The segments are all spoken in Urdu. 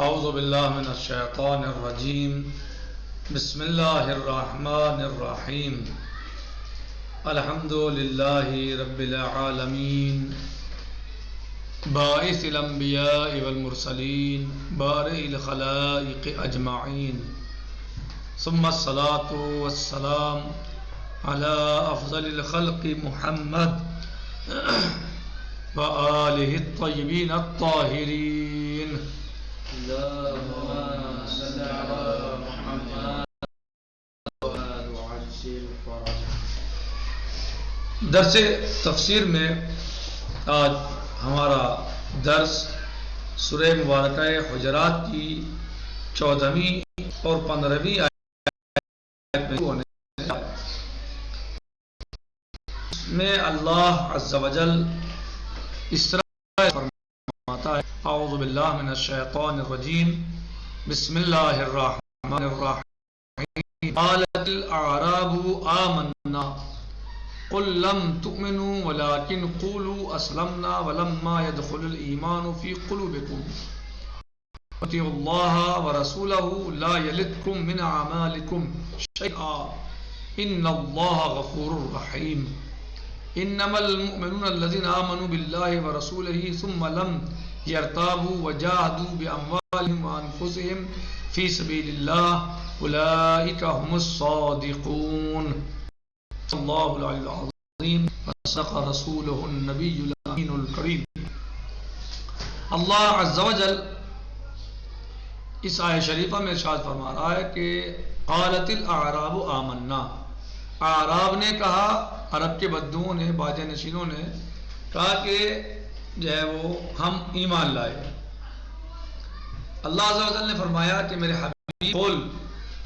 اعوذ باللہ من الشیطان الرجیم بسم اللہ الرحمن الرحیم الحمد للہ رب العالمین باعث الانبیاء والمرسلین بارئ الخلائق اجمعین ثم الصلاة والسلام على افضل الخلق محمد وآلہ الطیبین الطاہرین درس تفسیر میں آج ہمارا درس سورہ مبارکہ حجرات کی 14ویں اور 15ویں آیت میں اللہ عز و جل اس طرح فرماتا ہے اعوذ باللہ من الشیطان الرجیم بسم اللہ الرحمن الرحیم قالت الاعراب آمنا قل لم تؤمنوا ولكن قولوا اسلمنا ولما يدخل الايمان في قلوبكم واتقوا الله ورسوله لا يلدكم من اعمالكم شيئا ان الله غفور رحيم انما المؤمنون الذين امنوا بالله ورسوله ثم لم يرتابوا وجاهدوا باموالهم وانفسهم في سبيل الله اولئك هم الصادقون اللہ العلی العظیم وصدق رسولہ النبی الامین الکریم۔ اللہ عز و جل اس آیہ شریفہ میں ارشاد فرما رہا ہے کہ قالت الاعراب آمنا، اعراب نے کہا، عرب کے بدوؤں نے، باجہ نشینوں نے کہا کہ جو ہے وہ ہم ایمان لائے۔ اللہ عز و جل نے فرمایا کہ میرے حبیب قول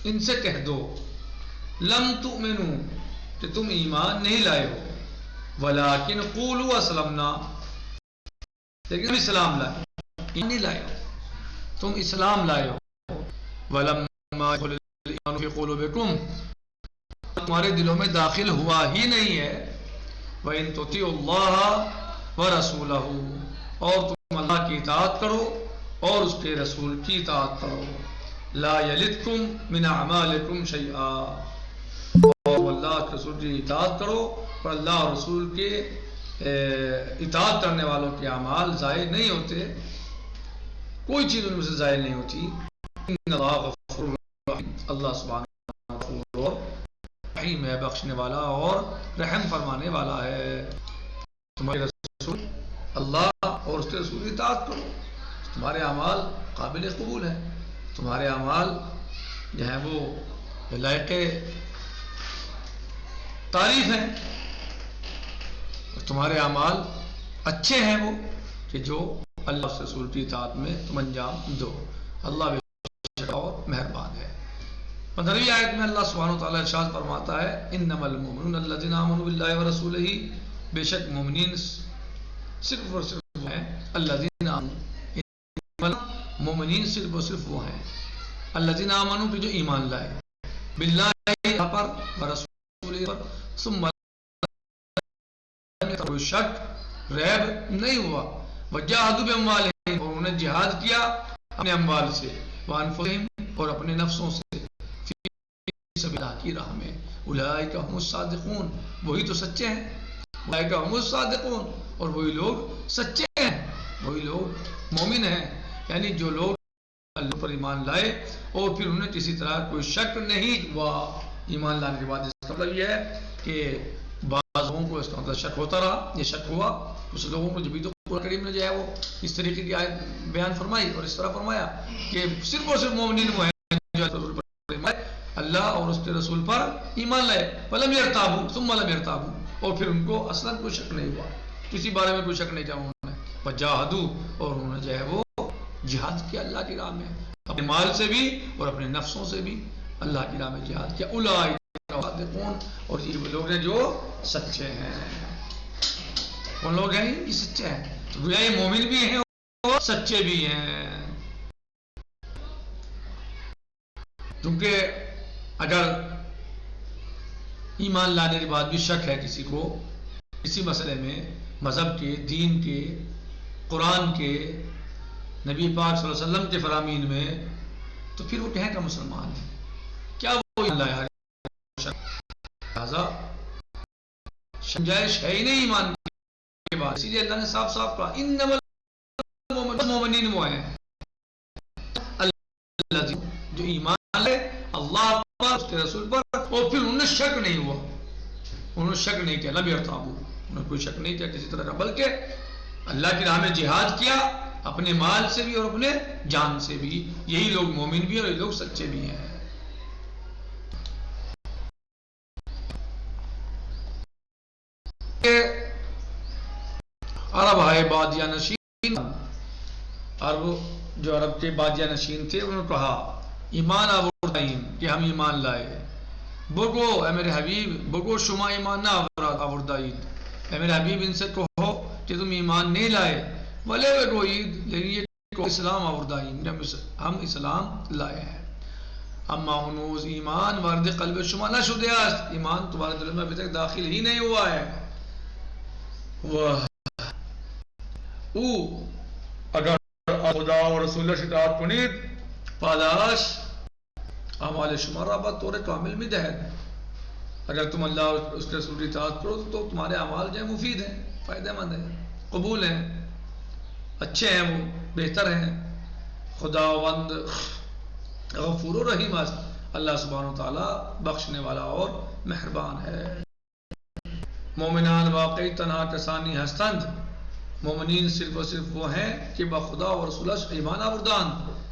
ان سے کہہ دو لم تؤمنوا کہ تم ایمان نہیں لائے ہو، ولیکن قولوا اسلمنا لیکن اسلام لائے، ایمان نہیں لائے ہو، تم اسلام لائے ہو، ولما يدخل الايمان في قلوبكم تمہارے دلوں میں داخل ہوا ہی نہیں ہے، وان تطیعوا اللہ ورسولہ اور تم اللہ کی اطاعت کرو اور اس کے رسول کی اطاعت کرو، لا یلدکم من اعمالکم شیئا اور اللہ کے رسول کی اطاعت کرو اور اللہ اور رسول کے اطاعت کرنے والوں کے اعمال ضائع نہیں ہوتے، کوئی چیز ان میں سے ضائع نہیں ہوتی۔ ان اللہ غفور رحیم، اللہ سبحانہ غفور رحیم ہے، بخشنے والا اور رحم فرمانے والا ہے۔ تمہارے رسول اللہ اور اس کے رسول کی اطاعت کرو، تمہارے اعمال قابل قبول ہیں، تمہارے اعمال جو ہیں وہ لائق تعریف ہیں، تمہارے اعمال اچھے ہیں وہ کہ جو اللہ سے رسول کی اطاعت میں تم انجام دو، اللہ بے شک اور مہربان ہے۔ 15ویں آیت میں اللہ سبحانہ وتعالی ارشاد فرماتا ہے انما المؤمنون الذين آمنوا بالله ورسوله، بے شک مومنین صرف اور صرف وہ ہیں الذين آمنوا، مومنین صرف اور صرف وہ ہیں الذين آمنوا کہ جو ایمان لائے، باللہ پر ورسول ثم کوئی شک ریب نہیں ہوا، وجاہدوا باموالہم اور انہوں نے جہاد کیا اپنے اموال سے، وانفسہم اور اپنے نفسوں سے، فی سبیل اللہ کی راہ میں، اولئک هم الصادقون وہی تو سچے ہیں، اولئک هم الصادقون اور وہی لوگ سچے ہیں، وہی لوگ مومن ہیں، یعنی جو لوگ اللہ پر ایمان لائے اور پھر انہیں کسی طرح کوئی شک نہیں ہوا۔ ایمان لانے کے بعد اس کا مطلب یہ ہے کہ بعض لوگوں کو اس کا مطلب شک ہوتا رہا، یہ شک ہوا، اس لوگوں کو جبھی تو قرآن کریم نے جو ہے وہ اس طریقے کی آیت بیان فرمائی اور اس طرح فرمایا کہ صرف اور صرف مومنین وہ ہیں جو رسول پر ایمان لائے، اللہ اور اس کے رسول پر ایمان لائے، فلم یرتابوا ثم لم یرتابوا اور پھر ان کو اصلا کوئی شک نہیں ہوا، کسی بارے میں کوئی شک نہیں کیا انہوں نے، وجاہدوا اور انہوں نے جو ہے وہ جہاد کیا اللہ کی راہ میں، اپنے مال سے بھی اور اپنے نفسوں سے بھی اللہ کی راہ میں جہاد کیا، اولئک صادقون اور یہ وہ لوگ ہیں جو سچے ہیں، کون لوگ ہیں یہ سچے ہیں، تو گویا یہ مومن بھی ہیں اور سچے بھی ہیں، کیونکہ اگر ایمان لانے کے بعد بھی شک ہے کسی کو کسی مسئلے میں، مذہب کے، دین کے، قرآن کے، نبی پاک صلی اللہ علیہ وسلم کے فرامین میں، تو پھر وہ کہیں گا مسلمان ہے، کیا وہ ایمان لایا ہے؟ لہذا سمجھائش ہے ہی نہیں ایمان کے بعد، اسی لیے اللہ نے صاف صاف کہا انما المؤمنین وہ ہیں جو ایمان لے اللہ پر، اس کے رسول پر، اور پھر انہیں شک نہیں ہوا، انہوں نے شک نہیں کیا، لم یرتابوا، انہوں نے کوئی شک نہیں کیا کسی طرح کا، بلکہ اللہ کی راہ میں جہاد کیا اپنے مال سے بھی اور اپنے جان سے بھی. یہی لوگ مومن بھی ہیں اور یہ لوگ سچے بھی ہیں. عرب آئے بادیہ نشین، عرب جو عرب کے بادیہ نشین تھے انہوں نے کہا ایمان آوردائیم کہ ہم ایمان لائے. بگو اے میرے حبیب، بگو شما ایمان نہ آوردائید، اے میرے حبیب ان سے کہو کہ تم ایمان نہیں لائے. ولے بگوئید، لیکن یہ اسلام آوردائیم، ہم اسلام لائے ہیں. اما ہنوز ایمان وارد قلب شما نہ شدے است، ایمان تمہارے دل میں ابھی تک داخل ہی نہیں ہوا ہے. او اگر خدا اور رسول اللہ اطاعت کنید پاداش اعمال شما را با طور کامل میں دہد. اگر تم اللہ اور اس کے رسول کی اطاعت کرو تو تمہارے اعمال جو ہیں مفید ہیں، فائدہ مند ہیں، قبول ہیں، اچھے ہیں، وہ بہتر ہیں. خداوند غفور و رحیم است، اللہ سبحانہ وتعالی بخشنے والا اور مہربان ہے. مومنان واقعی تنہا کسانی ہستند، مومنین صرف و صرف وہ ہیں کہ بخدا اور رسول ایمان آوردان،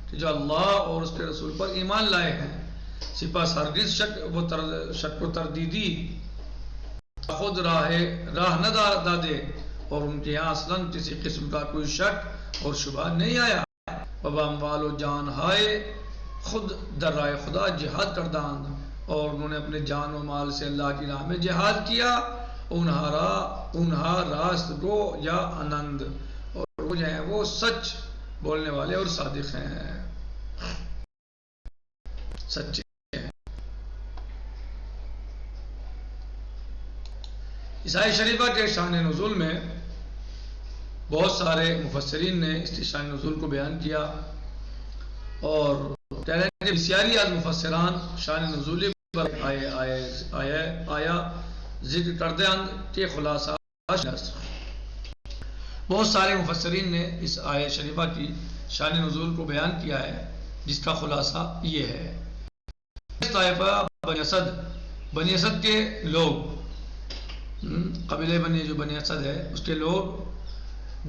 کہ جو اللہ اور اس کے رسول پر ایمان لائے ہیں. سپاس ہرگز شک و تردیدی خود راہ نہ دادے، اور ان کے یہاں اصلاً کسی قسم کا کوئی شک اور شبہ نہیں آیا. بابا اموال و جان ہائے خود در راہ خدا جہاد کردان، اور انہوں نے اپنے جان و مال سے اللہ کی راہ میں جہاد کیا. انہا راست گو یا آنند، اور وہ جو ہیں وہ سچ بولنے والے اور صادق ہیں، سچے ہیں. اس آیت شریفہ کے شان نزول میں بہت سارے مفسرین نے اس شان نزول کو بیان کیا، اور کہہ رہے ہیں کہ بسیاری از مفسران شان نزول پر آیا ذکر کردے ہیں کہ خلاصہ. بہت سارے مفسرین نے اس آیت شریفہ کی شان نزول کو بیان کیا ہے، جس کا خلاصہ یہ ہے. طائفہ بنی اسد کے لوگ، قبیلہ بنی اسد ہے اس کے لوگ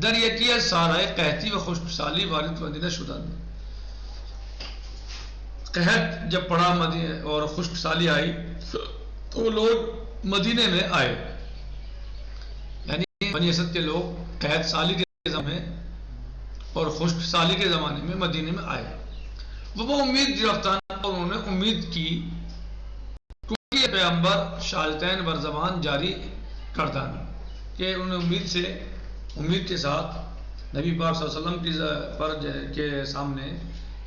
در یکی سارے قحطی و خشکسالی وارد مدینہ شدند. قحط جب پڑا اور خشکسالی آئی تو وہ لوگ مدینے میں آئے، یعنی بنی اسد کے لوگ قحط سالی کے زمانے اور خشک سالی کے زمانے میں مدینے میں آئے. وہ امید گرفتان، اور انہوں نے امید کی کیونکہ پیغمبر شہادتین بر زبان جاری کردان، کہ انہوں نے امید کے ساتھ نبی پاک صلی اللہ علیہ وسلم کے سامنے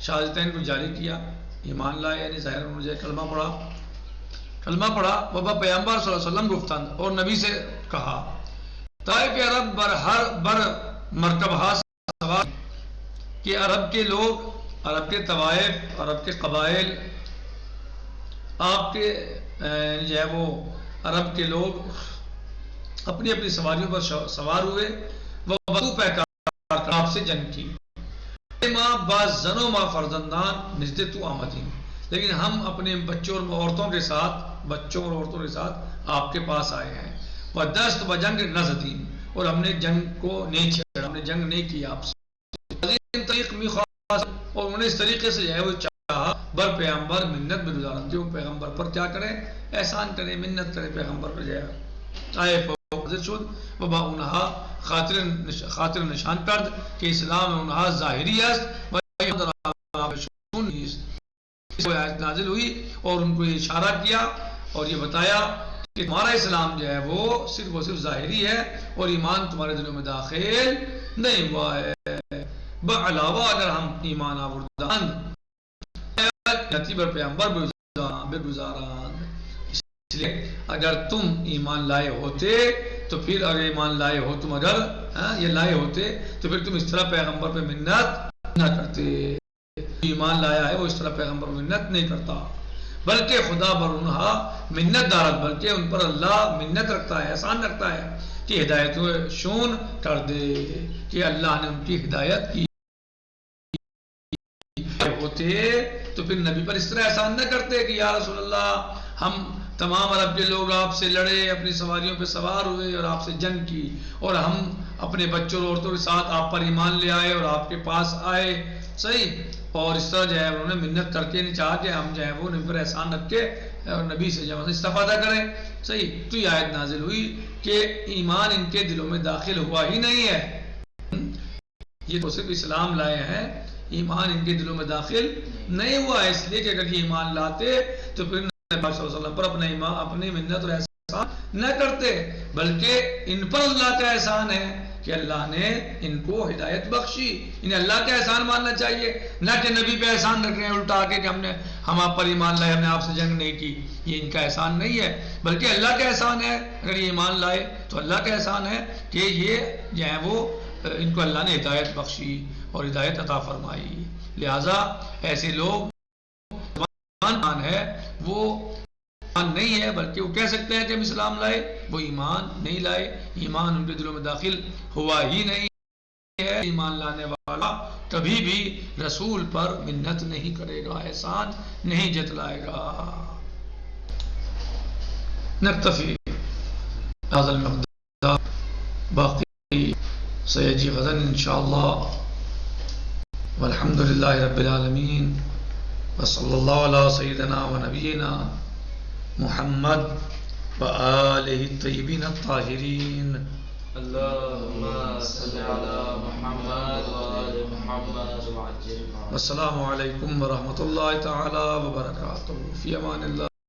شہادتین کو جاری کیا، ایمان لائے، یعنی ظاہر انہوں نے کلمہ پڑھا. وبا پیغمبر صلی اللہ علیہ وسلم گفتند، اور نبی سے کہا طائف عرب بر مرکب سوار، کہ عرب کے لوگ، عرب کے طوائف، عرب کے قبائل، آپ کے جو ہے وہ عرب کے لوگ اپنی اپنی سواریوں پر سوار ہوئے. وہ وضو پیکار آپ سے جنگ کی. ماں بعض زنوں ماں فرزندان نزد تو آمدین، لیکن ہم اپنے بچوں اور عورتوں کے ساتھ آپ کے پاس آئے ہیں. وہ دست و جنگ نزدین، اور ہم نے جنگ کو نہیں چھیڑا، ہم نے جنگ نہیں کی آپ سے. اور انہوں نے اس طریقے سے جو ہے وہ چاہا بر پیغمبر منت بگزارن، جو پیغمبر پر کیا کریں، احسان کریں، منت کریں پیغمبر پر. جائے آئے حاضر شد وبا انہا خاطر نشان کرد کہ اسلام انہا ظاہری است، نازل ہوئی اور ان کو یہ اشارہ کیا اور یہ بتایا کہ تمہارا اسلام جو ہے وہ صرف و صرف ظاہری ہے، اور ایمان تمہارے دلوں میں داخل نہیں ہوا ہے. بعلاوہ اگر ہم ایمان آوردان بر پیغمبر بگزاران، اس لیے اگر تم ایمان لائے ہوتے تو پھر اگر ایمان لائے ہو تم، اگر یہ لائے ہوتے تو پھر تم اس طرح پیغمبر پہ منت نہ کرتے. ایمان لایا ہے وہ اس طرح پیغمبر منت نہیں کرتا، بلکہ خدا بر انہا منت دارت، بلکہ ان پر اللہ منت رکھتا ہے، احسان رکھتا ہے کہ ہدایت شون کر دے، کہ اللہ نے ان کی ہدایت کی ہوتے تو پھر نبی پر اس طرح احسان نہ کرتے کہ یا رسول اللہ ہم تمام عرب کے لوگ آپ سے لڑے، اپنی سواریوں پہ سوار ہوئے اور آپ سے جنگ کی، اور ہم اپنے بچوں اور عورتوں کے ساتھ آپ پر ایمان لے آئے اور آپ کے پاس آئے، صحیح، اور اس طرح جو ہے انہوں نے منت کر کے نہیں چاہا کہ ہم جو ہے وہ نبی پر احسان رکھ کے اور نبی سے جو ہے استفادہ کریں، صحیح. تو یہ آیت نازل ہوئی کہ ایمان ان کے دلوں میں داخل ہوا ہی نہیں ہے، یہ تو صرف اسلام لائے ہیں، ایمان ان کے دلوں میں داخل نہیں ہوا ہے، اس لیے کہ اگر یہ ایمان لاتے تو پھر نبی صلی اللہ علیہ وسلم پر اپنی منت اور احسان نہ کرتے، بلکہ ان پر اللہ کا احسان ہے کہ اللہ نے ان کو ہدایت بخشی. انہیں اللہ کا احسان ماننا چاہیے، نہ کہ نبی پہ احسان رکھ رہے ہیں الٹا کے کہ ہم آپ پر ایمان لائے، ہم نے آپ سے جنگ نہیں کی. یہ ان کا احسان نہیں ہے، بلکہ اللہ کا احسان ہے. اگر یہ ایمان لائے تو اللہ کا احسان ہے کہ یہ جو ہے وہ ان کو اللہ نے ہدایت بخشی اور ہدایت عطا فرمائی. لہٰذا ایسے لوگ ایمان ہے وہ ایمان نہیں ہے، بلکہ وہ کہہ سکتے ہیں کہ ہم اسلام لائے، وہ ایمان نہیں لائے، ایمان ان کے دلوں میں داخل ہوا ہی نہیں ہے. ایمان لانے والا کبھی بھی رسول پر منت نہیں کرے گا، احسان نہیں جتلائے گا. نکتفی هذا المقدار، باقی سيجي غدا إن شاء الله. والحمد لله رب العالمين، وصلى الله على سيدنا ونبينا محمد وآله الطيبين الطاهرين. اللهم صل على محمد وآل محمد وعجل. والسلام عليكم ورحمة الله تعالى وبركاته. في أمان الله.